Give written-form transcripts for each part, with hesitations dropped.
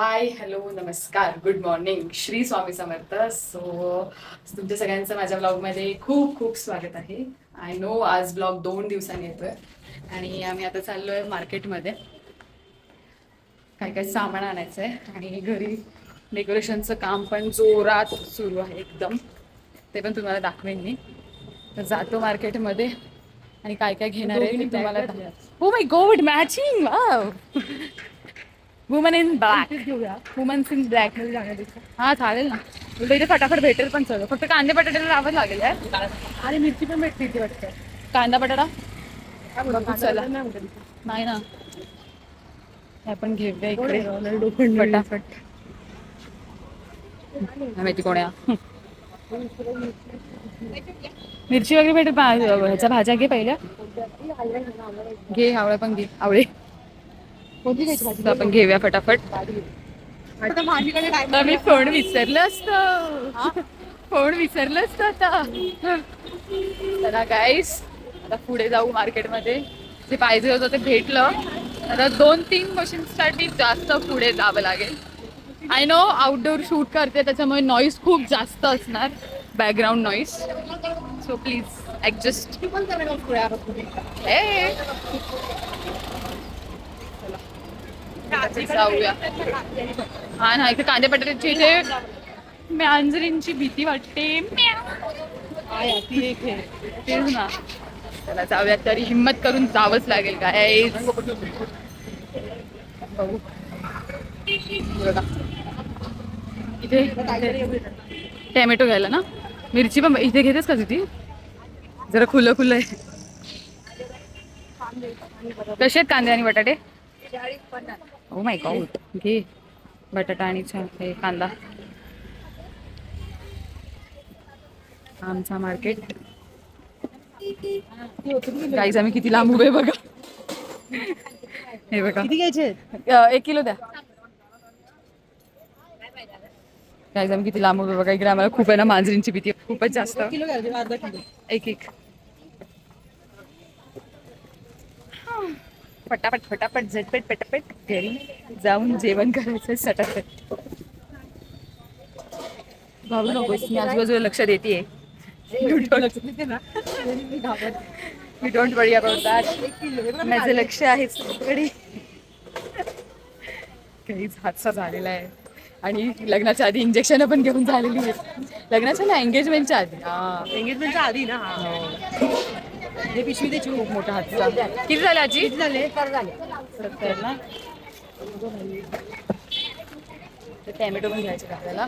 Hi hello नमस्कार good morning Shri Swami समर्थ. So तुमच्या सगळ्यांचं माझ्या ब्लॉगमध्ये खूप खूप स्वागत आहे. आय नो आज ब्लॉग 2 दिवसांनी येतोय आणि आम्ही आता चाललोय मार्केटमध्ये. काय काय सामान आणायचं आहे आणि घरी डेकोरेशनचं काम पण जोरात सुरू आहे एकदम. ते पण तुम्हाला दाखवेन मी. तर जातो मार्केटमध्ये आणि काय काय घेणार आहे मी तुम्हाला. Oh my god matching wow. Woman in black. Womens in black मध्ये जाण्यापेक्षा हा चालेल ना. तुला इथे फटाफट भेटेल पण सगळं. फक्त कांदे बटाट्याला लावावं लागेल यार. आणि मिरची पण भेटते इथे वाटतं. कांदा बटाटा बघू चला. नाही ना हे आपण घेऊया इकडे फटाफट. काय माहिती कोण आहे. मिरची वगैरे भेटेल. ह्याच्या भाज्या घे पहिल्या. घे आवळे पण घे. आवळे आपण घेऊया फटाफट. मी फोन विसरलं असतं. फोन विसरलं असतं आता. चला गाईस आता पुढे जाऊ मार्केटमध्ये. जे पाहिजे होतं ते भेटलं. आता 2-3 मशीन्ससाठी जास्त पुढे जावं लागेल. आय नो आउटडोर शूट करते त्याच्यामुळे नॉईज खूप जास्त असणार. Background noise. So please adjust. जाऊया. हा ना इथे कांदे बटाट्याची इथे मांजरींची भीती वाटते. तेच ना. चला जाऊया. तरी हिम्मत करून जावंच लागेल काय. बघू इथे टॅमॅटो घ्यायला ना. मिरची पण इथे घेतेस का तुझी. जरा खुलं खुलं आहे. कसे आहेत कांदे आणि बटाटे. Oh my God. घे बटाटा आणि हे कांदा. आमचा मार्केट. गाईज आम्ही किती लांब उभे बघा. हे बघा किती घ्यायचे. 1 किलो द्या. गाईज आम्ही किती लांब उभे बघा. इकडे आम्हाला खूप आहे ना मांजरींची भीती खूपच जास्त. एक फटाफट फटाफट झटपट पटापट घरी जाऊन जेवण करायचं सटाफट. घाबरू नकोस मी आजूबाजूला लक्ष देतेय. Me don't worry about that. माझं लक्ष आहे सगळीकडे. काहीच हादसा झालेला आहे आणि लग्नाच्या आधी इंजेक्शन पण घेऊन झालेली आहेत. लग्नाच्या ना एंगेजमेंटच्या आधी. हा एंगेजमेंटच्या आधी ना. हे पिशवी द्यायची. खूप मोठा हादसा. किती झाले आजी. किती झाले. 70 ना. टॅमॅटो पण घ्यायचे का आपल्याला.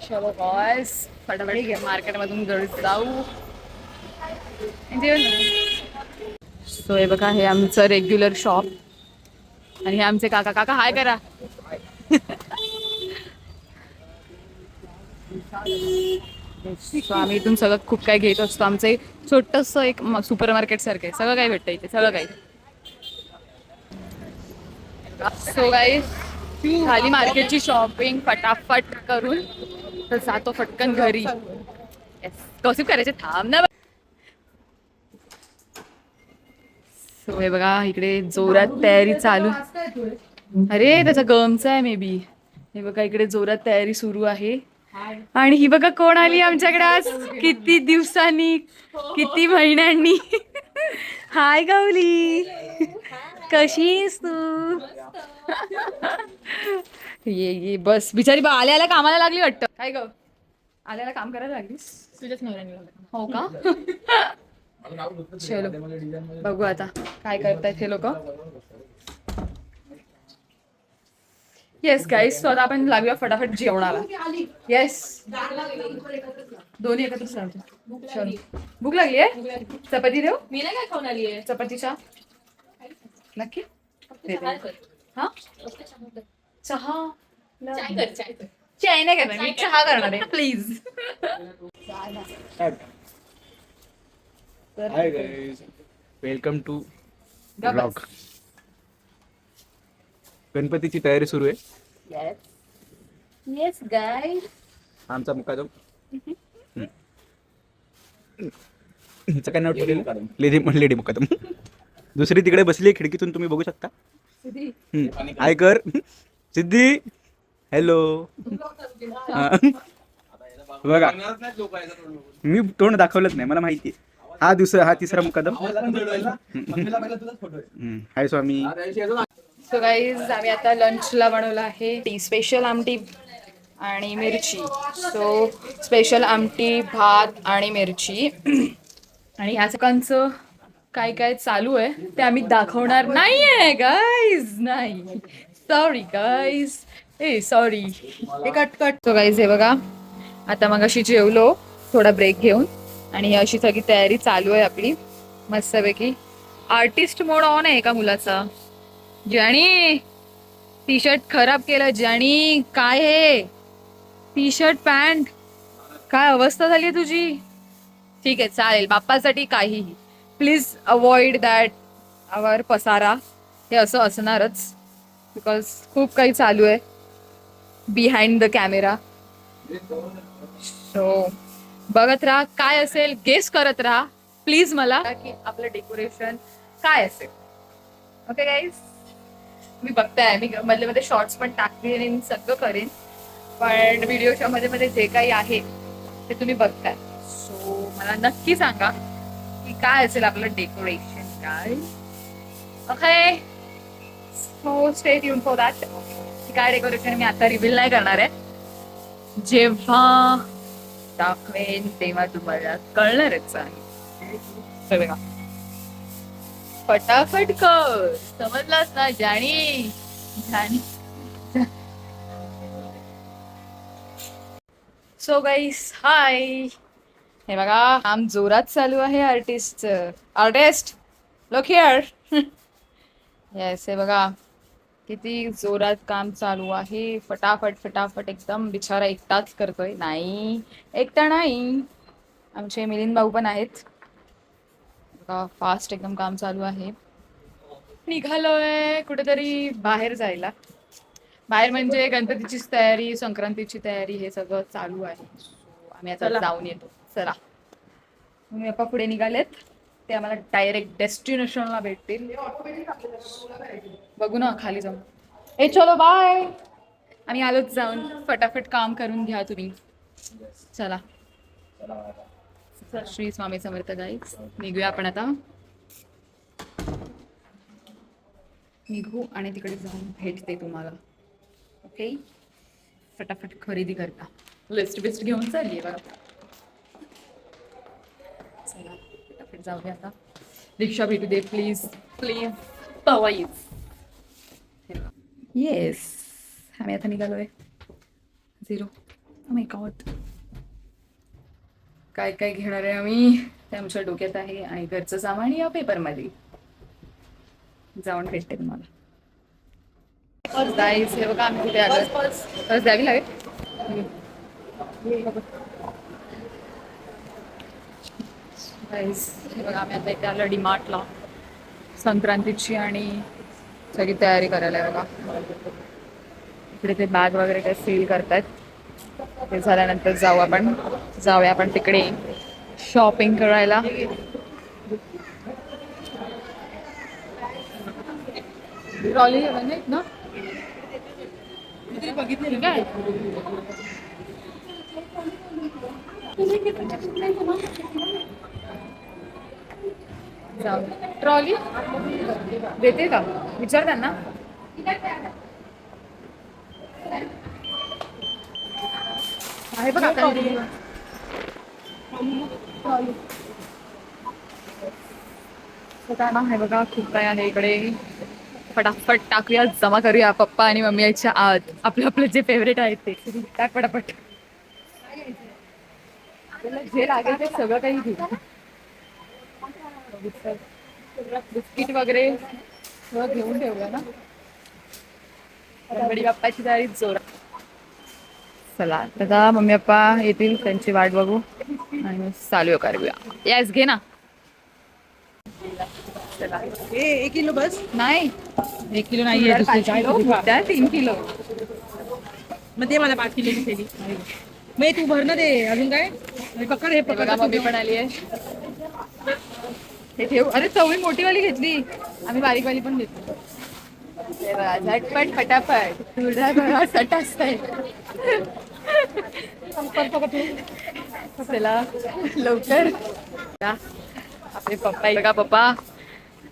चलो बॉयज फटाफट मार्केटमधून घरी जाऊ. सो हे बघा हे आमचं रेग्युलर शॉप आणि हे आमचे काका. काका हाय करा. So, आम्ही इथून सगळं खूप काही घेत असतो. आमचं एक छोटंसं एक सुपर मार्केट सारखं आहे. सगळं काही भेटतं इथे सगळं काही. सो गाईस खाली मार्केटची शॉपिंग फटाफट करून तर जातो फटकन घरी. गॉसिप करायचे थांब ना. सो हे बघा इकडे जोरात तयारी चालू. अरे त्याचा गमचा आहे मे बी. हे बघा इकडे जोरात तयारी सुरू आहे. आणि ही बघा कोण आली आमच्याकडे आज. किती दिवसांनी किती महिन्यांनी. हाय गौली कशीस तू. ये बस बिचारी आल्या आल्या कामाला लागली वाटतं. काय ग आल्याला काम करायला लागलीस. तुझ्याच नवऱ्याने. हो का. चलो बघू आता काय करतायत हे लोक. येस गाईस सो आता आपण लागूया फटाफट जेवणाला. येस दोन्ही एकत्र सांगतो. चलो भूक लागली आहे. चपाती देऊ. मी नाही काय खाऊन आली आहे. चपातीच्या नक्की. हा चहा. चाय नाही करणार मी. चहा करणार आहे please. Hi guys welcome to blog. गणपतीची तयारी सुरू आहे. Yes guys. आमचा मुकादम हिचं काय नाव ठेवलेलं. लेडी मुकादम. दुसरी तिकडे बसली खिडकीतून तुम्ही बघू शकता. हाय कर. सिद्धी हॅलो. बघा मी तोंड दाखवलंच नाही, मला माहिती आहे. हा तिसरा मुकादम. हाय स्वामी. सो गाईज आम्ही आता लंचला बनवलं आहे टी स्पेशल आमटी आणि मिरची. सो स्पेशल आमटी, भात आणि मिरची. आणि ह्या सगळ्यांचं काय काय चालू आहे ते आम्ही दाखवणार नाहीये गाईज. नाही, सॉरी गाईज, सॉरी. हे कट. सो गाईज हे बघा, आता मग अशी जेवलो थोडा ब्रेक घेऊन आणि अशी सगळी तयारी चालू आहे आपली मस्तपैकी. आर्टिस्ट मोड ऑन आहे एका मुलाचा. जाणी टी शर्ट खराब केलं. जाणी काय हे टी शर्ट पॅन्ट काय अवस्था झाली आहे तुझी. ठीक आहे चालेल, बाप्पासाठी काहीही. प्लीज अवॉइड दॅट आवर पसारा. हे असं असणारच बिकॉज खूप काही चालू आहे बिहाइंड द कॅमेरा. सो बघत राहा काय असेल, गेस करत राहा प्लीज मला की आपलं डेकोरेशन काय असेल. ओके गाईज, मी बघताय, मी मध्ये मध्ये शॉर्ट्स पण टाकते आणि सगळं करेन, पण व्हिडिओच्या मध्ये मध्ये जे काही आहे ते तुम्ही बघताय. सो मला नक्की सांगा की काय असेल आपलं डेकोरेशन काय. Okay, so stay tune for that. काय डेकोरेशन मी आता रिव्हील नाही करणार आहे, जेव्हा दाखवेन तेव्हा तुम्हाला कळणारच आहे. बघा फटाफट कर, समजलास ना जाणी. सो गाईस हाय, हे बघा काम जोरात चालू आहे आर्टिस्ट लुक हिअर. येस, हे बघा किती जोरात काम चालू आहे. फटाफट एकदम. बिचारा एकटाच करतोय. नाही, एकटा नाही, आमचे मिलिंद भाऊ पण आहेत. फास्ट एकदम काम चालू आहे. निघालोय कुठेतरी बाहेर जायला. बाहेर म्हणजे गणपतीचीच तयारी, संक्रांतीची तयारी, हे सगळं चालू आहे. आम्ही आता जाऊन येतो. चला, मम्मी पप्पा पुढे निघालेत, ते आम्हाला डायरेक्ट डेस्टिनेशनला भेटतील. बघू ना खाली जाऊन. चलो बाय. आम्ही आलोच जाऊन. फटाफट काम करून घ्या तुम्ही. चला, श्री स्वामी समर्थ गाईज. निघूया आपण आता. निघू आणि तिकडे जाऊन भेटते तुम्हाला. ओके, फटाफट खरेदी करता. लिस्ट बिस्ट घेऊन चालली बघा. चला फटाफट जाऊया आता. रिक्षा भेटू दे प्लीज प्लीज प्लीज. येस, आम्ही आता निघालोय. 0. माय गॉड, काय काय घेणार आहे आम्ही ते आमच्या डोक्यात आहे. आणि घरचं सामान या पेपरमध्ये जाऊन भेटते तुम्हाला. गाईज हे बघा आम्ही कुठे आलो. बस द्यावी लागेल. गाईज हे बघा आम्ही आता इथे आलो डीमार्टला संक्रांतीची आणि सगळी तयारी करायला आहे बघा. इकडे ते बॅग वगैरे काय सेल करतायत. ते झाल्यानंतर जाऊया आपण तिकडे शॉपिंग करायला. ट्रॉली नाही ना बघितली काय. जाऊ, ट्रॉली देते का विचार त्यांना. आहे बघा आहे बघा, खूप काय आहे इकडे. फटाफट टाकूया, जमा करूया पप्पा आणि मम्मी याच्या आत. आपलं आपलं जे फेवरेट आहे ते टाक पटापट. जे लागेल ते सगळं काही घेऊ. बिस्किट वगैरे सगळं घेऊन ठेवलं ना. गणपती बाप्पाची तयारी जोरात. चला आता मम्मी पप्पा येतील, त्यांची वाट बघू आणि चालू करूया. यास घे ना. 1 किलो बस. नाही 1 किलो नाही आहे. 3 किलो. मग ते मला 5 किलोची थैली. मग तू भरणं दे. अजून काय पकड. हे पकड. मम्मी पण आली आहे. हे ठेव. अरे चवळी मोठीवाली घेतली, आम्ही बारीकवाली पण घेतली. तेव्हा झटपट पटापट तुझा बघा सट असतंय. चला लवकर आपले पप्पा बघा पप्पा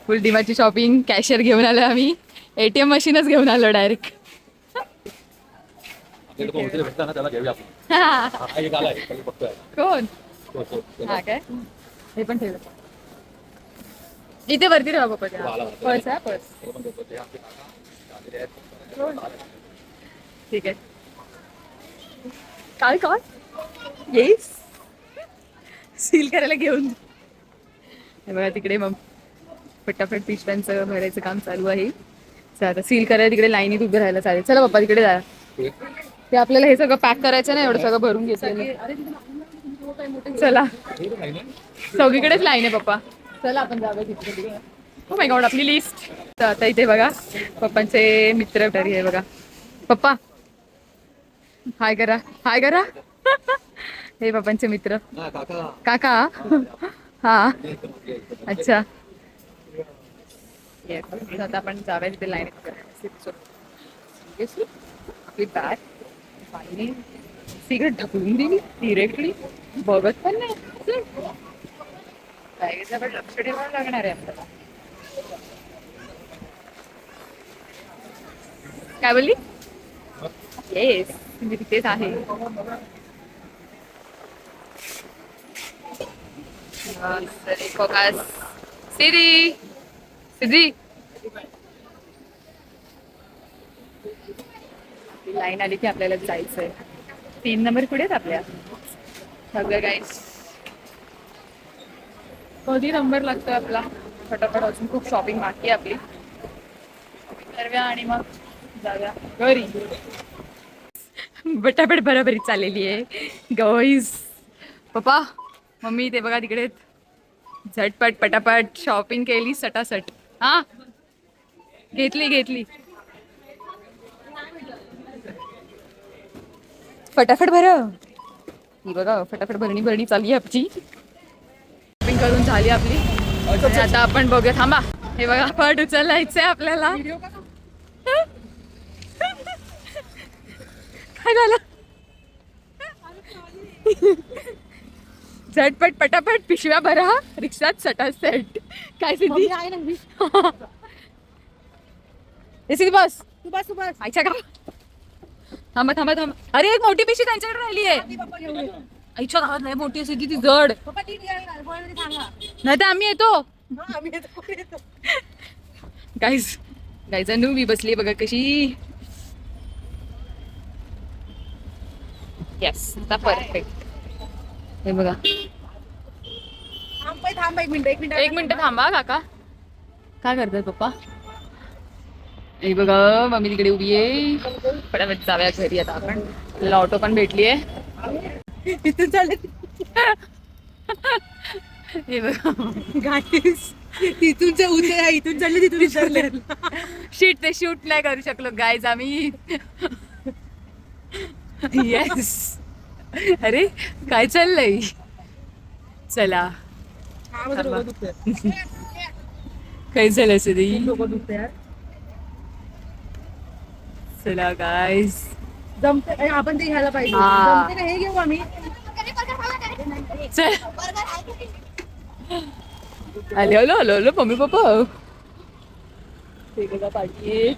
फुल डिमाची शॉपिंग कॅशियर घेऊन आलो आम्ही. ATM मशीनच घेऊन आलो डायरेक्ट. कोण हा काय हे पण ठेवलं इथे वरती राहा पप्पा. पर्स आहे पर्स. ठीक आहे काय काय येस सील करायला घेऊन हे बघा तिकडे मग पटापट पिशव्यांचं भरायचं काम चालू आहे. आता सील करायला तिकडे लाईनीत उभे राहायला चालेल. चला पप्पा तिकडे जा. ते आपल्याला हे सगळं पॅक करायचं नाही एवढं सगळं भरून घेतलेलं. चला सगळीकडेच लाईन आहे पप्पा. चला आपण जाऊया तिथे. हो माय गॉड आपली लिस्ट. तर आता इथे बघा पप्पांचे मित्र तरी आहे बघा. पप्पा हाय करा हाय करा. हे पप्पांचे मित्र काका. हा अच्छा येस. आता आपण जाऊया तिथे लाईन आपली बॅग पाणी सिगरेट ढकलून दिली डिरेक्टली बघत पण नाही. बॅगेचं पण लक्ष ठेवावं लागणार आहे आपल्याला. काय बोलली येस मी तिथेच आहे. फोकस सिरी सिरी लाईन आली की आपल्याला जायचंय. 3 नंबर पुढेच आपल्या सगळं गाईस. कधी नंबर लागतो आपला फटाफट. अजून खूप शॉपिंग बाकी आहे आपली. शॉपिंग करूया आणि मग जाऊया घरी. बटाबट बरोबरी चाललेली आहे गाईस. पप्पा मम्मी ते बघा तिकडे झटपट पटापट शॉपिंग केली सटासट. हा घेतली घेतली फटाफट भर. ही बघा फटाफट भरणी चालली आहे आपली. शॉपिंग करून झाली आपली. आणि आता आपण बघूया थांबा. हे बघा फट उचलायचंय आपल्याला. काय झालं झटपट पटापट पिशव्या भरा रिक्षात सटा सेट. काय सिद्धी सिद्धी बस तू बस तू बस. आईच्या का थांबा थांबा थांबा. अरे एक मोठी पिशवी त्यांच्याकडे राहिली आहे. आईच्या गावात नाही मोठी असेल ती जड. नाही तर आम्ही येतो. गाईज गाईजांनू मी बसली बघा कशी. येस आता परफेक्ट. हे बघा थांब एक मिनिट थांबा काका. काय करतात पप्पा. हे बघा मम्मी तिकडे उभी आहे. पटापट जाऊया घरी आता आपण. आपल्याला ऑटो पण भेटली आहे. इथून चालले हे बघा गाईस. तिथून उतरे इथून चालले तिथून उतरले. शीट ते शूट नाही करू शकलो गाईज आम्ही. येस अरे काय चाललंय. चला काय झालं सदी. चला गाईज जमते आपण ते घ्यायला पाहिजे. हा. जमते का हे घेऊ आम्ही. चल आले आलो आलो आलो मम्मी पप्पा. हे बघा पाठी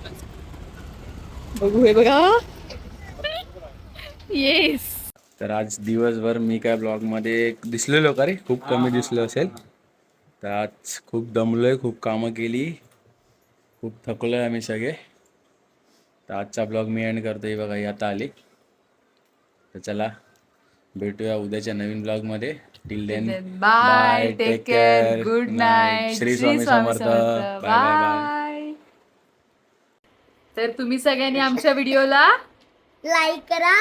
बघू हे बघा. येस. तर आज दिवसभर मी काय ब्लॉगमध्ये दिसलेलो का रे खूप कमी दिसलो असेल. तर आज खूप दमलोय खूप कामं केली खूप थकलोय आम्ही सगळे. तर आजचा ब्लॉग मी एंड करतोय. बघा ही आता आली. तर चला भेटूया उद्याच्या नवीन ब्लॉगमध्ये. Till then bye take care good night. Shri Swami Samarth. Bye bye bye. तर तुम्ही सगळ्यांनी आमच्या व्हिडिओला लाईक करा,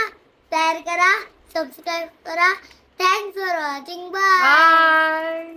शेअर करा, सबस्क्राईब करा. Thanks for watching. Bye. Bye.